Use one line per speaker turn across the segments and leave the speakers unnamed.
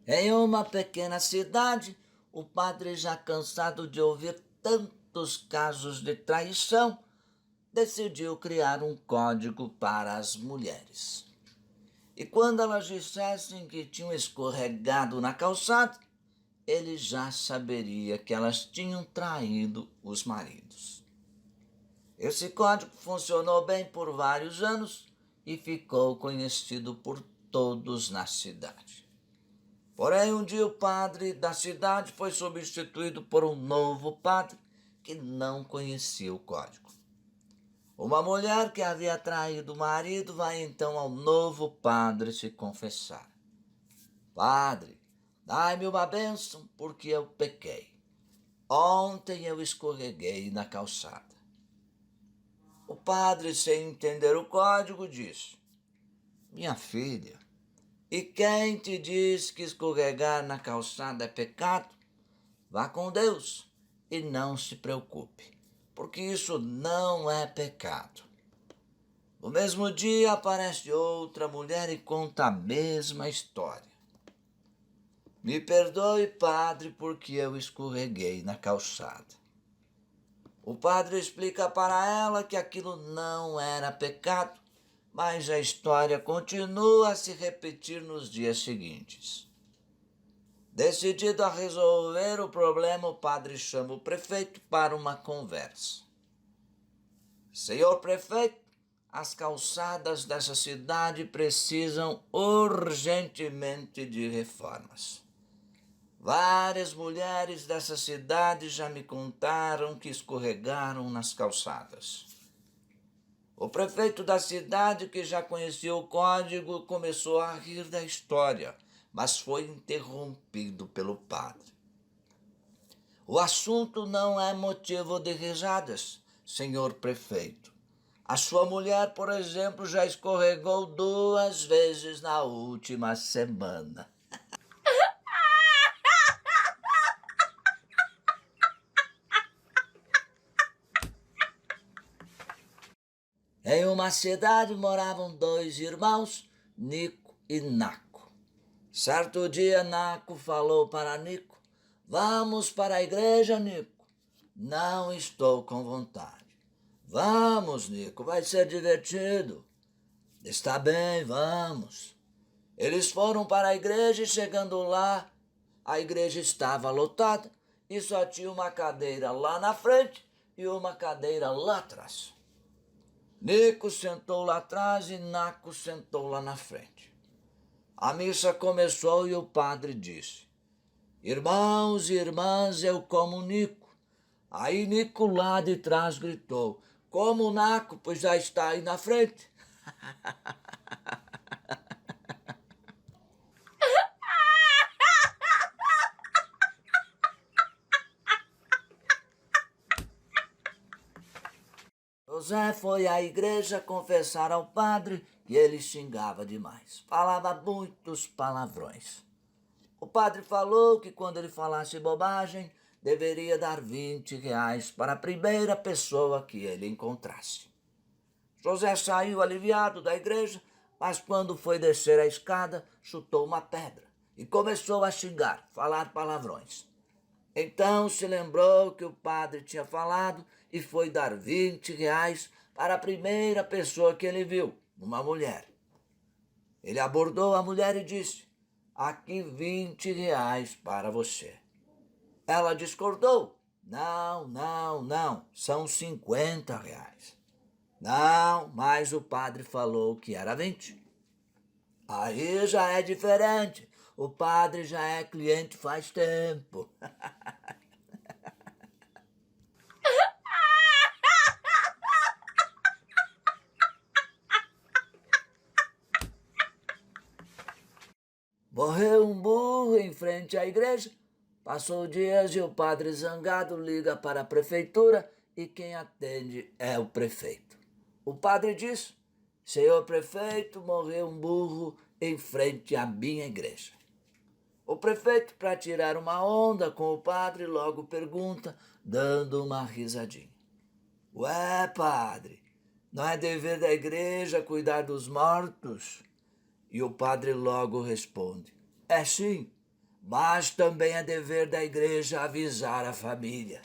Em uma pequena cidade, o padre, já cansado de ouvir tantos casos de traição, decidiu criar um código para as mulheres. E quando elas dissessem que tinham escorregado na calçada, ele já saberia que elas tinham traído os maridos. Esse código funcionou bem por vários anos e ficou conhecido por todos na cidade. Porém, um dia o padre da cidade foi substituído por um novo padre que não conhecia o código. Uma mulher que havia traído o marido vai então ao novo padre se confessar. Padre, dai-me uma bênção porque eu pequei. Ontem eu escorreguei na calçada. O padre, sem entender o código, disse: Minha filha, e quem te diz que escorregar na calçada é pecado? Vá com Deus e não se preocupe, porque isso não é pecado. No mesmo dia aparece outra mulher e conta a mesma história. Me perdoe, padre, porque eu escorreguei na calçada. O padre explica para ela que aquilo não era pecado, mas a história continua a se repetir nos dias seguintes. Decidido a resolver o problema, o padre chama o prefeito para uma conversa. Senhor prefeito, as calçadas dessa cidade precisam urgentemente de reformas. Várias mulheres dessa cidade já me contaram que escorregaram nas calçadas. O prefeito da cidade, que já conhecia o código, começou a rir da história, mas foi interrompido pelo padre. O assunto não é motivo de risadas, senhor prefeito. A sua mulher, por exemplo, já escorregou 2 vezes na última semana. Em uma cidade moravam 2 irmãos, Nico e Naco. Certo dia, Naco falou para Nico: Vamos para a igreja, Nico. Não estou com vontade. Vamos, Nico, vai ser divertido. Está bem, vamos. Eles foram para a igreja e, chegando lá, a igreja estava lotada e só tinha uma cadeira lá na frente e uma cadeira lá atrás. Nico sentou lá atrás e Naco sentou lá na frente. A missa começou e o padre disse: Irmãos e irmãs, eu como Nico. Aí Nico lá de trás gritou: Como Naco, pois já está aí na frente. José foi à igreja confessar ao padre que ele xingava demais. Falava muitos palavrões. O padre falou que quando ele falasse bobagem, deveria dar R$ 20 para a primeira pessoa que ele encontrasse. José saiu aliviado da igreja, mas quando foi descer a escada, chutou uma pedra e começou a xingar, falar palavrões. Então se lembrou que o padre tinha falado e foi dar R$ 20 para a primeira pessoa que ele viu, uma mulher. Ele abordou a mulher e disse: Aqui R$ 20 para você. Ela discordou. Não, não, não, são R$ 50. Não, mas o padre falou que era 20. Aí já é diferente. O padre já é cliente faz tempo. Morreu um burro em frente à igreja. Passou dias e o padre zangado liga para a prefeitura e quem atende é o prefeito. O padre diz: Senhor prefeito, morreu um burro em frente à minha igreja. O prefeito, para tirar uma onda com o padre, logo pergunta, dando uma risadinha: Ué, padre, não é dever da igreja cuidar dos mortos? E o padre logo responde: É sim, mas também é dever da igreja avisar a família.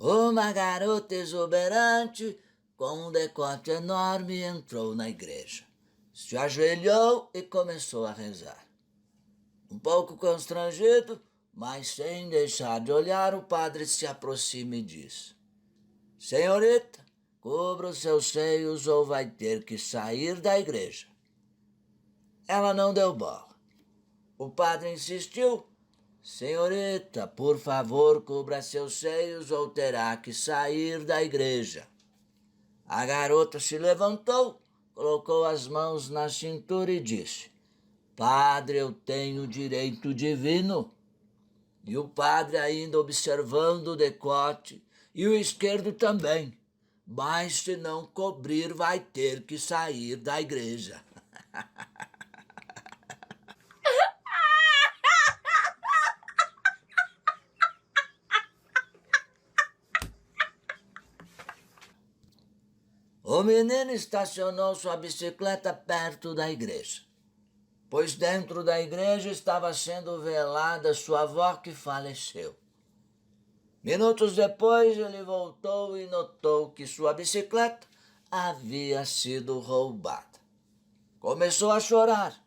Uma garota exuberante com um decote enorme entrou na igreja. Se ajoelhou e começou a rezar. Um pouco constrangido, mas sem deixar de olhar, o padre se aproxima e diz: Senhorita, cubra os seus seios ou vai ter que sair da igreja. Ela não deu bola. O padre insistiu: Senhorita, por favor, cubra seus seios ou terá que sair da igreja. A garota se levantou, colocou as mãos na cintura e disse: Padre, eu tenho direito divino. E o padre ainda observando o decote, e o esquerdo também. Mas se não cobrir, vai ter que sair da igreja. O menino estacionou sua bicicleta perto da igreja, pois dentro da igreja estava sendo velada sua avó que faleceu. Minutos depois ele voltou e notou que sua bicicleta havia sido roubada. Começou a chorar.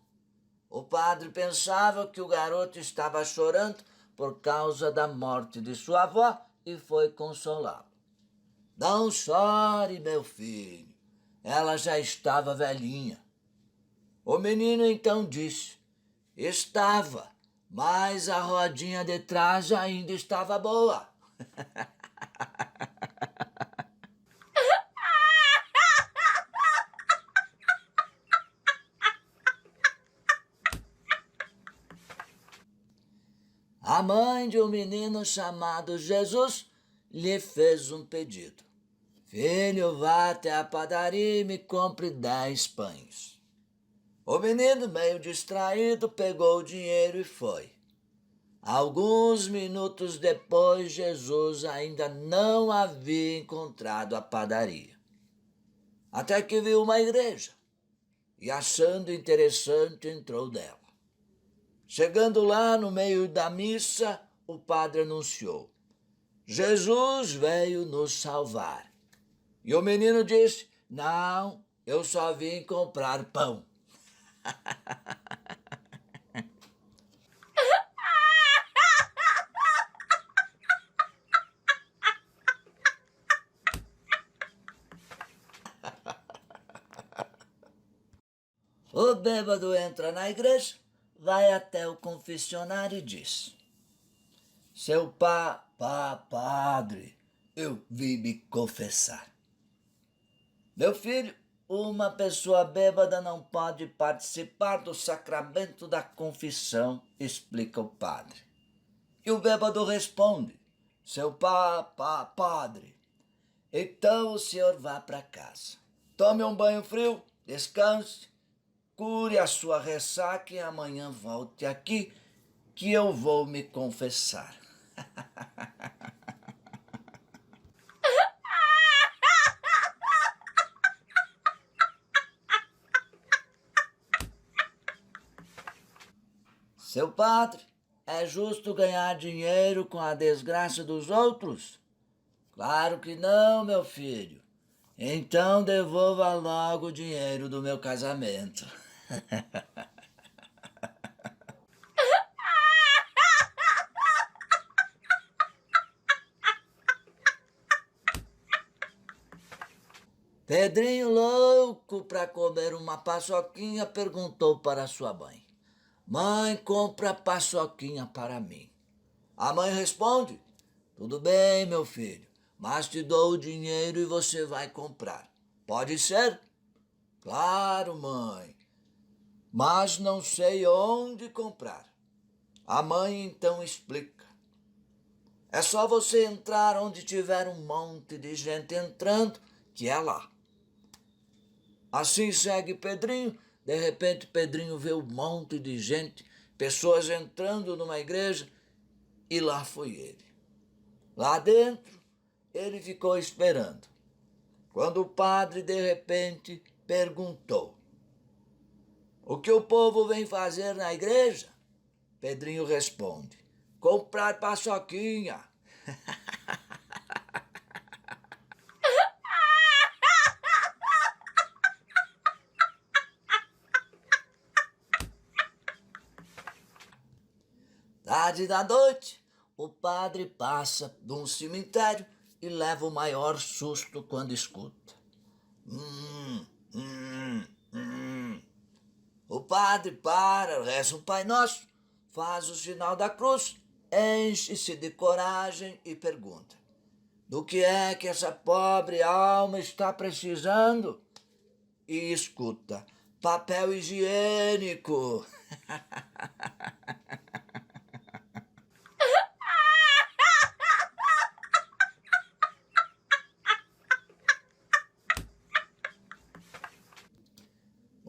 O padre pensava que o garoto estava chorando por causa da morte de sua avó e foi consolá-lo. Não chore, meu filho. Ela já estava velhinha. O menino então disse: Estava, mas a rodinha de trás ainda estava boa. A mãe de um menino chamado Jesus lhe fez um pedido. Filho, vá até a padaria e me compre 10 pães. O menino, meio distraído, pegou o dinheiro e foi. Alguns minutos depois, Jesus ainda não havia encontrado a padaria. Até que viu uma igreja e, achando interessante, entrou nela. Chegando lá no meio da missa, o padre anunciou: Jesus veio nos salvar. E o menino disse: Não, eu só vim comprar pão. O bêbado entra na igreja, vai até o confessionário e diz: Seu padre, eu vim me confessar. Meu filho, uma pessoa bêbada não pode participar do sacramento da confissão, explica o padre. E o bêbado responde: Seu padre, então o senhor vá para casa. Tome um banho frio, descanse, cure a sua ressaca e amanhã volte aqui que eu vou me confessar. Seu padre, é justo ganhar dinheiro com a desgraça dos outros? Claro que não, meu filho. Então devolva logo o dinheiro do meu casamento. Pedrinho, louco para comer uma paçoquinha, perguntou para sua mãe: Mãe, compra paçoquinha para mim. A mãe responde: Tudo bem, meu filho, mas te dou o dinheiro e você vai comprar. Pode ser? Claro, mãe, mas não sei onde comprar. A mãe então explica: É só você entrar onde tiver um monte de gente entrando, que é lá. Assim segue Pedrinho. De repente, Pedrinho vê um monte de gente, pessoas entrando numa igreja, e lá foi ele. Lá dentro, ele ficou esperando, quando o padre de repente perguntou: "O que o povo vem fazer na igreja?" Pedrinho responde: "Comprar paçoquinha." Tarde da noite, o padre passa de um cemitério e leva o maior susto quando escuta: Hum, hum, hum. O padre para, reza um Pai Nosso, faz o sinal da cruz, enche-se de coragem e pergunta: "Do que é que essa pobre alma está precisando?" E escuta: "Papel higiênico."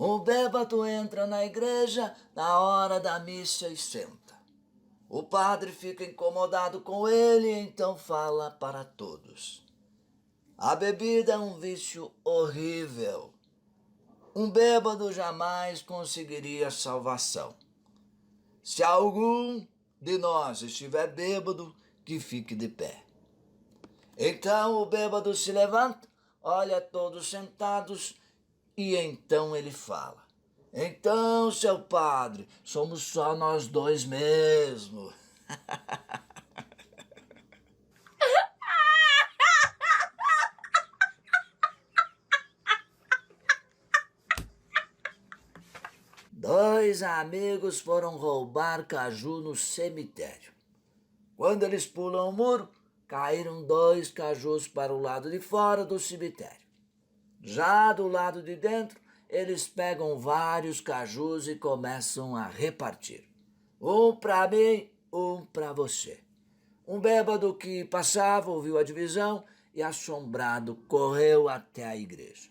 Um bêbado entra na igreja na hora da missa e senta. O padre fica incomodado com ele e então fala para todos: "A bebida é um vício horrível. Um bêbado jamais conseguiria salvação. Se algum de nós estiver bêbado, que fique de pé." Então o bêbado se levanta, olha todos sentados e então ele fala: "Então, seu padre, somos só nós dois mesmo." Dois amigos foram roubar caju no cemitério. Quando eles pulam o muro, caíram dois cajus para o lado de fora do cemitério. Já do lado de dentro, eles pegam vários cajus e começam a repartir. Um para mim, um para você. Um bêbado que passava ouviu a divisão e, assombrado, correu até a igreja.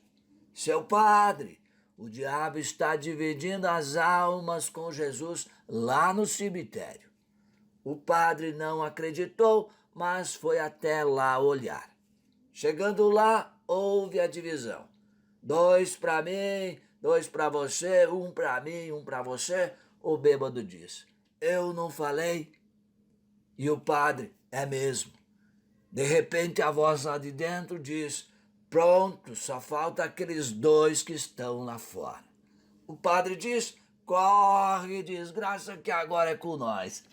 "Seu padre, o diabo está dividindo as almas com Jesus lá no cemitério." O padre não acreditou, mas foi até lá olhar. Chegando lá, houve a divisão. "Dois para mim, dois para você, um para mim, um para você." O bêbado diz: "Eu não falei?" E o padre: "É mesmo." De repente a voz lá de dentro diz: "Pronto, só falta aqueles dois que estão lá fora." O padre diz: "Corre, desgraça, que agora é com nós."